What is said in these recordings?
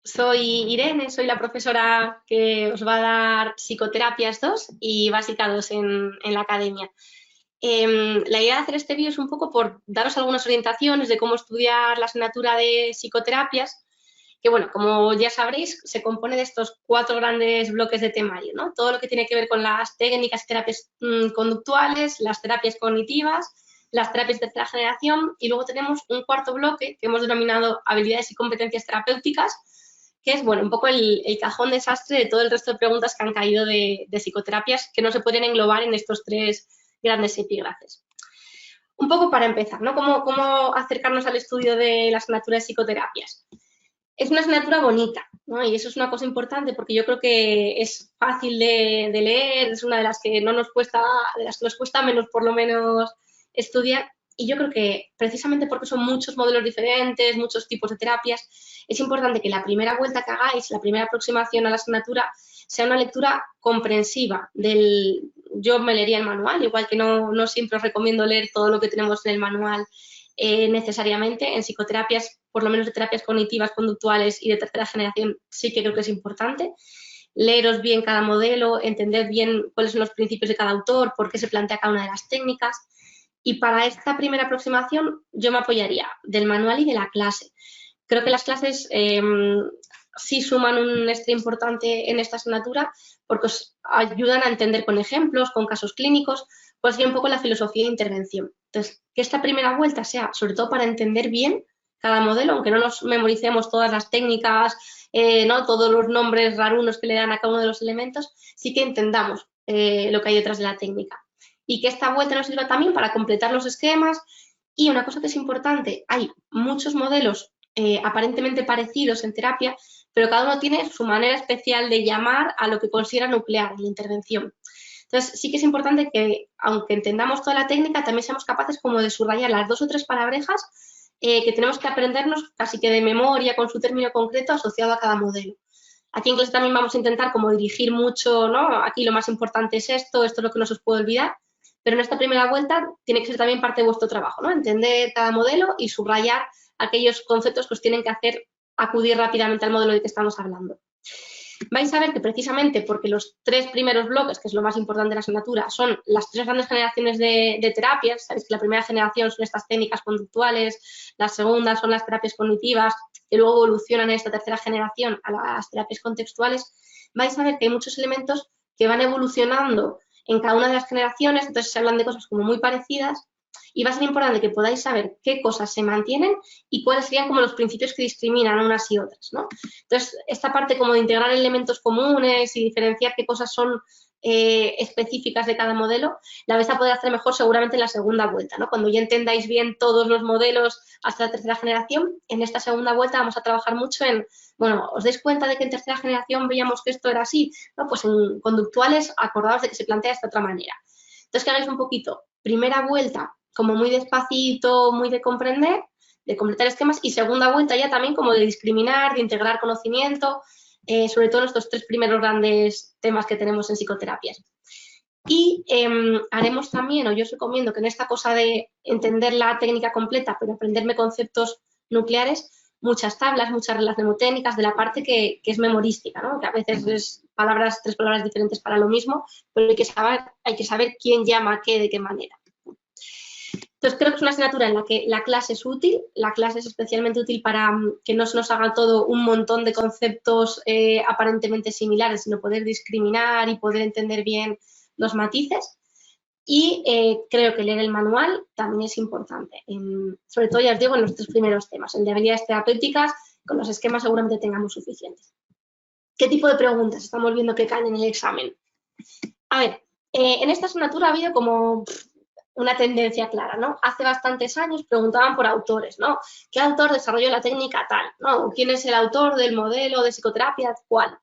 Soy Irene, soy la profesora que os va a dar Psicoterapias 2 y Básica 2 en la academia. La idea de hacer este vídeo es un poco por daros algunas orientaciones de cómo estudiar la asignatura de psicoterapias, que bueno, como ya sabréis, se compone de estos 4 grandes bloques de temario, ¿no? Todo lo que tiene que ver con las técnicas y terapias conductuales, las terapias cognitivas, las terapias de tercera generación y luego tenemos un cuarto bloque que hemos denominado habilidades y competencias terapéuticas, que es, bueno, un poco el cajón desastre de todo el resto de preguntas que han caído de psicoterapias que no se pueden englobar en estos 3 grandes epígrafes. Un poco para empezar, ¿no? ¿Cómo acercarnos al estudio de la asignatura de psicoterapias? Es una asignatura bonita, ¿no? Y eso es una cosa importante porque yo creo que es fácil de leer, es una de las que no nos cuesta, de las que nos cuesta menos por lo menos estudiar. Y yo creo que precisamente porque son muchos modelos diferentes, muchos tipos de terapias, es importante que la primera vuelta que hagáis, la primera aproximación a la asignatura, sea una lectura comprensiva del... Yo me leería el manual, igual que no siempre os recomiendo leer todo lo que tenemos en el manual necesariamente. En psicoterapias, por lo menos de terapias cognitivas, conductuales y de tercera generación, sí que creo que es importante. Leeros bien cada modelo, entender bien cuáles son los principios de cada autor, por qué se plantea cada una de las técnicas. Y para esta primera aproximación yo me apoyaría del manual y de la clase. Creo que las clases sí suman un extra importante en esta asignatura porque os ayudan a entender con ejemplos, con casos clínicos, cuál sería un poco la filosofía de intervención. Entonces, que esta primera vuelta sea sobre todo para entender bien cada modelo, aunque no nos memoricemos todas las técnicas, ¿no? Todos los nombres rarunos que le dan a cada uno de los elementos, sí que entendamos lo que hay detrás de la técnica. Y que esta vuelta nos sirva también para completar los esquemas. Y una cosa que es importante, hay muchos modelos aparentemente parecidos en terapia, pero cada uno tiene su manera especial de llamar a lo que considera nuclear en la intervención. Entonces, sí que es importante que, aunque entendamos toda la técnica, también seamos capaces como de subrayar las 2 o 3 palabrejas que tenemos que aprendernos casi que de memoria con su término concreto asociado a cada modelo. Aquí en clase también vamos a intentar como dirigir mucho, ¿no? Aquí lo más importante es esto es lo que no se os puede olvidar, pero en esta primera vuelta tiene que ser también parte de vuestro trabajo, ¿no? Entender cada modelo y subrayar aquellos conceptos que os tienen que hacer acudir rápidamente al modelo de que estamos hablando. Vais a ver que precisamente porque los 3 primeros bloques, que es lo más importante de la asignatura, son las 3 grandes generaciones de terapias. Sabéis que la primera generación son estas técnicas conductuales, la segunda son las terapias cognitivas, que luego evolucionan en esta tercera generación a las terapias contextuales. Vais a ver que hay muchos elementos que van evolucionando en cada una de las generaciones, entonces se hablan de cosas como muy parecidas, y va a ser importante que podáis saber qué cosas se mantienen y cuáles serían como los principios que discriminan unas y otras, ¿no? Entonces, esta parte como de integrar elementos comunes y diferenciar qué cosas son específicas de cada modelo, la vais a poder hacer mejor seguramente en la segunda vuelta, ¿no? Cuando ya entendáis bien todos los modelos hasta la tercera generación, en esta segunda vuelta vamos a trabajar mucho en, bueno, ¿os dais cuenta de que en tercera generación veíamos que esto era así? ¿No? Pues en conductuales, acordaos de que se plantea de esta otra manera. Entonces, que hagáis un poquito, primera vuelta, como muy despacito, muy de comprender, de completar esquemas, y segunda vuelta ya también como de discriminar, de integrar conocimiento, sobre todo en estos 3 primeros grandes temas que tenemos en psicoterapias. Y haremos también, o yo os recomiendo que en esta cosa de entender la técnica completa, pero aprenderme conceptos nucleares, muchas tablas, muchas reglas mnemotécnicas de la parte que es memorística, ¿no? Que a veces es 3 palabras diferentes para lo mismo, pero hay que saber quién llama a qué, de qué manera. Entonces, creo que es una asignatura en la que la clase es útil, la clase es especialmente útil para que no se nos haga todo un montón de conceptos aparentemente similares, sino poder discriminar y poder entender bien los matices. Y creo que leer el manual también es importante, sobre todo, ya os digo, en los 3 primeros temas. El de habilidades terapéuticas, con los esquemas seguramente tengamos suficientes. ¿Qué tipo de preguntas estamos viendo que caen en el examen? A ver, en esta asignatura ha habido como una tendencia clara, ¿no? Hace bastantes años preguntaban por autores, ¿no? ¿Qué autor desarrolló la técnica tal? ¿No? ¿Quién es el autor del modelo de psicoterapia? ¿Cuál?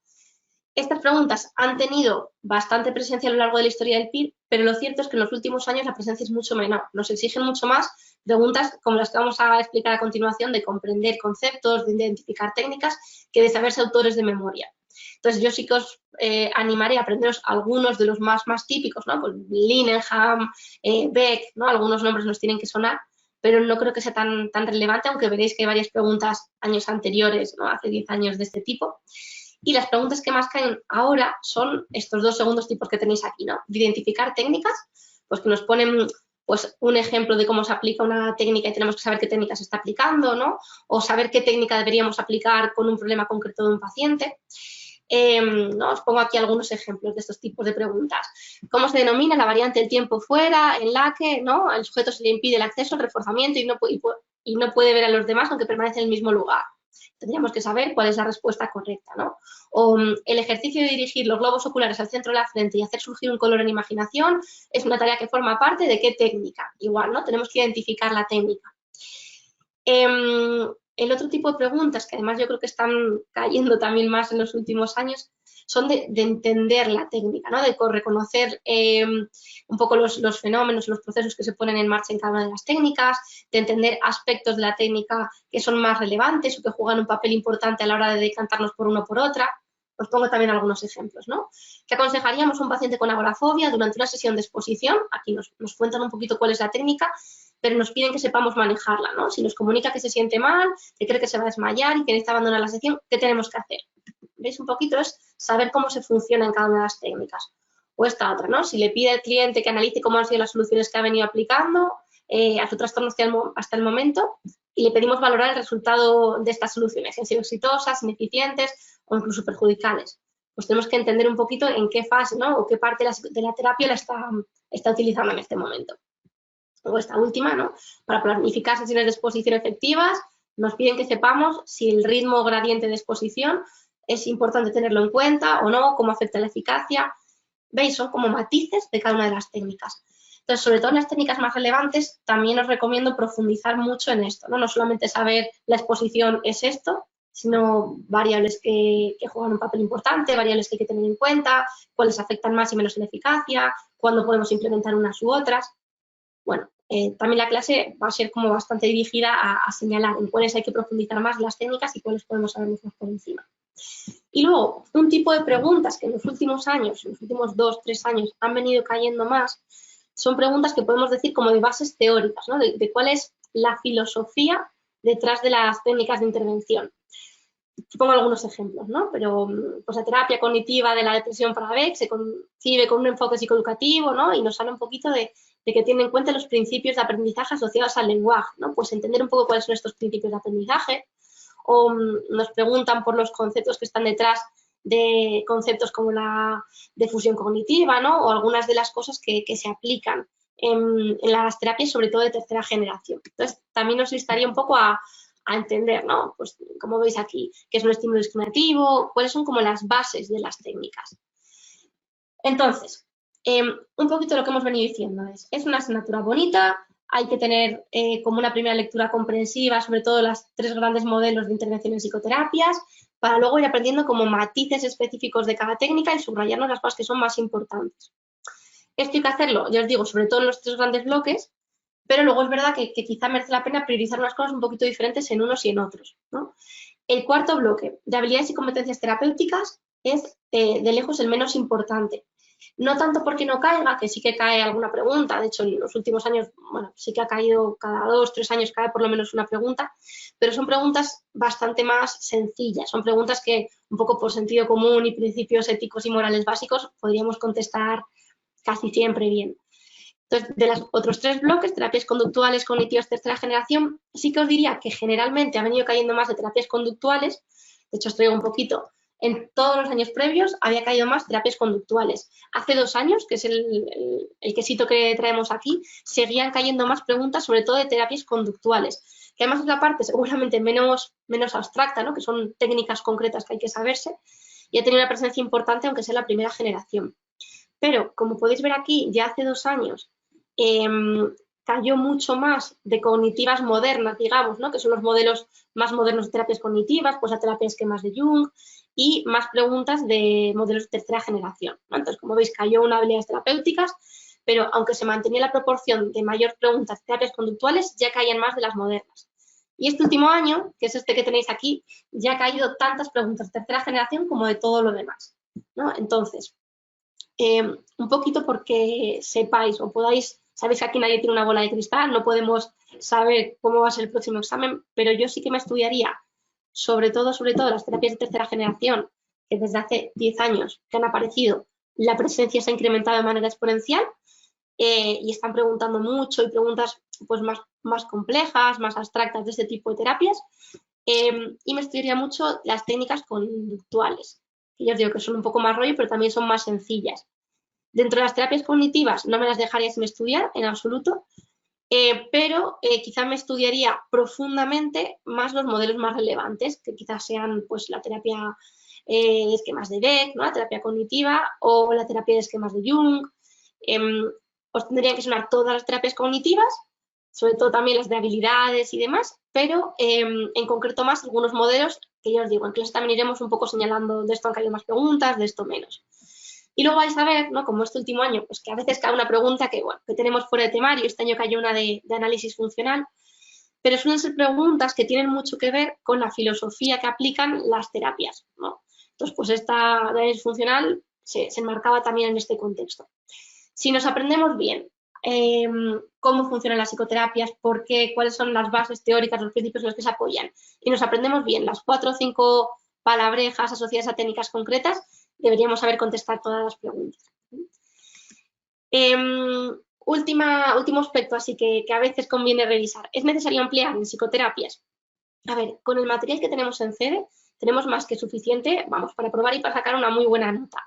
Estas preguntas han tenido bastante presencia a lo largo de la historia del PIR, pero lo cierto es que en los últimos años la presencia es mucho menor. Nos exigen mucho más preguntas como las que vamos a explicar a continuación, de comprender conceptos, de identificar técnicas, que de saberse autores de memoria. Entonces, yo sí que os animaré a aprenderos algunos de los más típicos, ¿no? Pues Linenham, Beck, ¿no? Algunos nombres nos tienen que sonar, pero no creo que sea tan relevante, aunque veréis que hay varias preguntas años anteriores, ¿no? Hace 10 años de este tipo. Y las preguntas que más caen ahora son estos dos segundos tipos que tenéis aquí, ¿no? De identificar técnicas, pues que nos ponen pues, un ejemplo de cómo se aplica una técnica y tenemos que saber qué técnica se está aplicando, ¿no? O saber qué técnica deberíamos aplicar con un problema concreto de un paciente. ¿No? Os pongo aquí algunos ejemplos de estos tipos de preguntas. ¿Cómo se denomina la variante del tiempo fuera en la que, ¿no? Al sujeto se le impide el acceso, el reforzamiento y no puede ver a los demás aunque permanece en el mismo lugar? Tendríamos que saber cuál es la respuesta correcta, ¿no? O el ejercicio de dirigir los globos oculares al centro de la frente y hacer surgir un color en imaginación es una tarea que forma parte de qué técnica. Igual, ¿no? Tenemos que identificar la técnica. El otro tipo de preguntas, que además yo creo que están cayendo también más en los últimos años, son de entender la técnica, ¿no? De reconocer un poco los fenómenos, los procesos que se ponen en marcha en cada una de las técnicas, de entender aspectos de la técnica que son más relevantes o que juegan un papel importante a la hora de decantarnos por una o por otra. Os pongo también algunos ejemplos, ¿no? ¿Qué aconsejaríamos a un paciente con agorafobia durante una sesión de exposición? Aquí nos cuentan un poquito cuál es la técnica, pero nos piden que sepamos manejarla, ¿no? Si nos comunica que se siente mal, que cree que se va a desmayar y que necesita abandonar la sesión, ¿qué tenemos que hacer? ¿Veis? Un poquito es saber cómo se funciona en cada una de las técnicas. O esta otra, ¿no? Si le pide al cliente que analice cómo han sido las soluciones que ha venido aplicando a su trastorno hasta el momento y le pedimos valorar el resultado de estas soluciones, si han sido exitosas, ineficientes o incluso perjudiciales. Pues tenemos que entender un poquito en qué fase, ¿no? O qué parte de la terapia la está utilizando en este momento. O esta última, ¿no? Para planificar sesiones de exposición efectivas, nos piden que sepamos si el ritmo gradiente de exposición es importante tenerlo en cuenta o no, cómo afecta la eficacia. ¿Veis? Son como matices de cada una de las técnicas. Entonces, sobre todo en las técnicas más relevantes, también os recomiendo profundizar mucho en esto, ¿no? No solamente saber la exposición es esto, sino variables que juegan un papel importante, variables que hay que tener en cuenta, cuáles afectan más y menos en la eficacia, cuándo podemos implementar unas u otras. Bueno, también la clase va a ser como bastante dirigida a señalar en cuáles hay que profundizar más las técnicas y cuáles podemos saber más por encima. Y luego, un tipo de preguntas que en los últimos años, en los últimos 2, 3 años, han venido cayendo más, son preguntas que podemos decir como de bases teóricas, ¿no? De cuál es la filosofía detrás de las técnicas de intervención. Pongo algunos ejemplos, ¿no? Pero pues la terapia cognitiva de la depresión para BEC se concibe con un enfoque psicoeducativo, ¿no? Y nos habla un poquito de que tiene en cuenta los principios de aprendizaje asociados al lenguaje, ¿no? Pues entender un poco cuáles son estos principios de aprendizaje, o nos preguntan por los conceptos que están detrás de conceptos como la difusión cognitiva, ¿no? O algunas de las cosas que se aplican en las terapias, sobre todo de tercera generación. Entonces, también nos listaría un poco a entender, ¿no? Pues como veis aquí, qué es un estímulo discriminativo, cuáles son como las bases de las técnicas. Entonces, un poquito lo que hemos venido diciendo es una asignatura bonita, hay que tener como una primera lectura comprensiva sobre todo los 3 grandes modelos de intervención en psicoterapias, para luego ir aprendiendo como matices específicos de cada técnica y subrayarnos las cosas que son más importantes. Esto hay que hacerlo, ya os digo, sobre todo en los 3 grandes bloques, pero luego es verdad que quizá merece la pena priorizar unas cosas un poquito diferentes en unos y en otros, ¿no? El cuarto bloque de habilidades y competencias terapéuticas es de lejos el menos importante. No tanto porque no caiga, que sí que cae alguna pregunta, de hecho en los últimos años, bueno, sí que ha caído cada 2, 3 años cae por lo menos una pregunta, pero son preguntas bastante más sencillas, son preguntas que un poco por sentido común y principios éticos y morales básicos podríamos contestar casi siempre bien. Entonces, de los otros 3 bloques, terapias conductuales, cognitivas, tercera generación, sí que os diría que generalmente ha venido cayendo más de terapias conductuales, de hecho os traigo un poquito. En todos los años previos había caído más terapias conductuales. Hace 2 años, que es el quesito que traemos aquí, seguían cayendo más preguntas, sobre todo de terapias conductuales, que además es la parte seguramente menos abstracta, ¿no? Que son técnicas concretas que hay que saberse, y ha tenido una presencia importante, aunque sea la primera generación. Pero, como podéis ver aquí, ya hace 2 años cayó mucho más de cognitivas modernas, digamos, ¿no? Que son los modelos más modernos de terapias cognitivas, pues a terapia de esquemas de Jung, y más preguntas de modelos de tercera generación, ¿no? Entonces, como veis, cayó una habilidades terapéuticas, pero aunque se mantenía la proporción de mayor preguntas de terapias conductuales, ya caían más de las modernas. Y este último año, que es este que tenéis aquí, ya ha caído tantas preguntas de tercera generación como de todo lo demás, ¿no? Entonces, un poquito porque sepáis o podáis, sabéis que aquí nadie tiene una bola de cristal, no podemos saber cómo va a ser el próximo examen, pero yo sí que me estudiaría sobre todo las terapias de tercera generación, que desde hace 10 años que han aparecido, la presencia se ha incrementado de manera exponencial y están preguntando mucho y preguntas pues más complejas, más abstractas de este tipo de terapias. Y me estudiaría mucho las técnicas conductuales, que yo os digo que son un poco más rollo, pero también son más sencillas. Dentro de las terapias cognitivas no me las dejaría sin estudiar en absoluto, pero quizá me estudiaría profundamente más los modelos más relevantes, que quizás sean pues la terapia de esquemas de Beck, ¿no? La terapia cognitiva o la terapia de esquemas de Jung. Os tendrían que sonar todas las terapias cognitivas, sobre todo también las de habilidades y demás, pero en concreto más algunos modelos que ya os digo, en clase también iremos un poco señalando de esto han caído más preguntas, de esto menos. Y luego vais a ver, ¿no? Como este último año, pues que a veces cae una pregunta que, bueno, que tenemos fuera de temario, este año cayó una de análisis funcional, pero suelen ser preguntas que tienen mucho que ver con la filosofía que aplican las terapias, ¿no? Entonces, pues esta análisis funcional se enmarcaba también en este contexto. Si nos aprendemos bien cómo funcionan las psicoterapias, por qué, cuáles son las bases teóricas, los principios en los que se apoyan, y nos aprendemos bien las 4 o 5 palabrejas asociadas a técnicas concretas, deberíamos saber contestar todas las preguntas. Último aspecto, así que a veces conviene revisar. ¿Es necesario ampliar en psicoterapias? A ver, con el material que tenemos en CEDE, tenemos más que suficiente, vamos, para probar y para sacar una muy buena nota.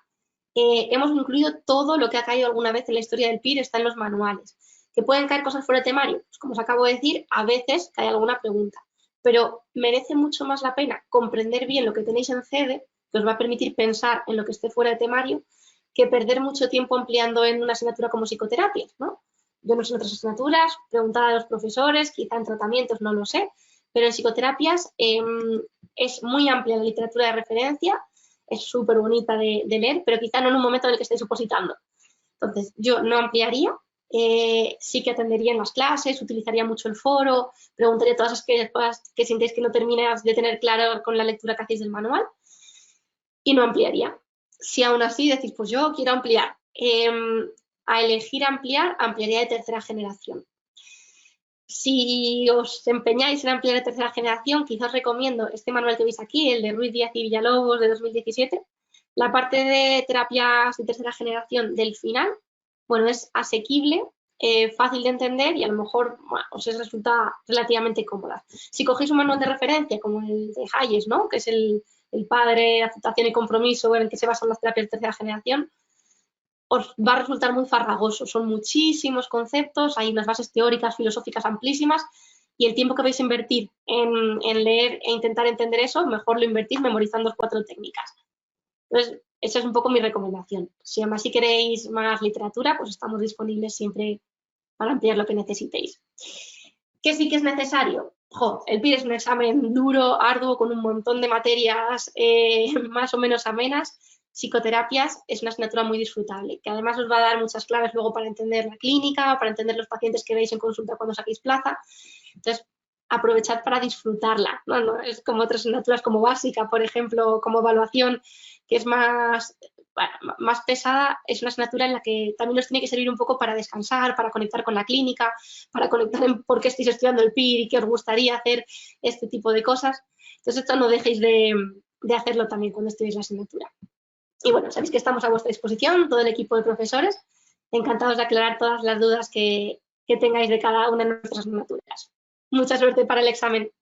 Hemos incluido todo lo que ha caído alguna vez en la historia del PIR, está en los manuales. ¿Que pueden caer cosas fuera de temario? Pues como os acabo de decir, a veces cae alguna pregunta, pero merece mucho más la pena comprender bien lo que tenéis en CEDE, que os va a permitir pensar en lo que esté fuera de temario, que perder mucho tiempo ampliando en una asignatura como psicoterapias, ¿no? Yo no sé en otras asignaturas, preguntar a los profesores, quizá en tratamientos, no lo sé, pero en psicoterapias es muy amplia la literatura de referencia, es súper bonita de leer, pero quizá no en un momento en el que estéis opositando. Entonces, yo no ampliaría, sí que atendería en las clases, utilizaría mucho el foro, preguntaría todas las cosas que sintéis que no terminas de tener claro con la lectura que hacéis del manual y no ampliaría. Si aún así decís, pues yo quiero ampliar, a elegir ampliar, ampliaría de tercera generación. Si os empeñáis en ampliar de tercera generación, quizás recomiendo este manual que veis aquí, el de Ruiz Díaz y Villalobos de 2017. La parte de terapias de tercera generación del final, bueno, es asequible, fácil de entender y a lo mejor os resulta relativamente cómoda. Si cogéis un manual de referencia como el de Hayes, ¿no? Que es el padre, aceptación y compromiso en el que se basan las terapias de tercera generación, os va a resultar muy farragoso. Son muchísimos conceptos, hay unas bases teóricas, filosóficas amplísimas y el tiempo que vais a invertir en leer e intentar entender eso, mejor lo invertís memorizando 4 técnicas. Entonces, esa es un poco mi recomendación. Si además si queréis más literatura, pues estamos disponibles siempre para ampliar lo que necesitéis. ¿Qué sí que es necesario? El PIR es un examen duro, arduo, con un montón de materias más o menos amenas. Psicoterapias es una asignatura muy disfrutable, que además os va a dar muchas claves luego para entender la clínica, para entender los pacientes que veis en consulta cuando saquéis plaza. Entonces, aprovechad para disfrutarla. No es como otras asignaturas como básica, por ejemplo, como evaluación, que es más pesada, es una asignatura en la que también os tiene que servir un poco para descansar, para conectar con la clínica, para conectar en por qué estáis estudiando el PIR y qué os gustaría hacer, este tipo de cosas. Entonces, esto no dejéis de hacerlo también cuando estudiéis la asignatura. Y bueno, sabéis que estamos a vuestra disposición, todo el equipo de profesores, encantados de aclarar todas las dudas que tengáis de cada una de nuestras asignaturas. Mucha suerte para el examen.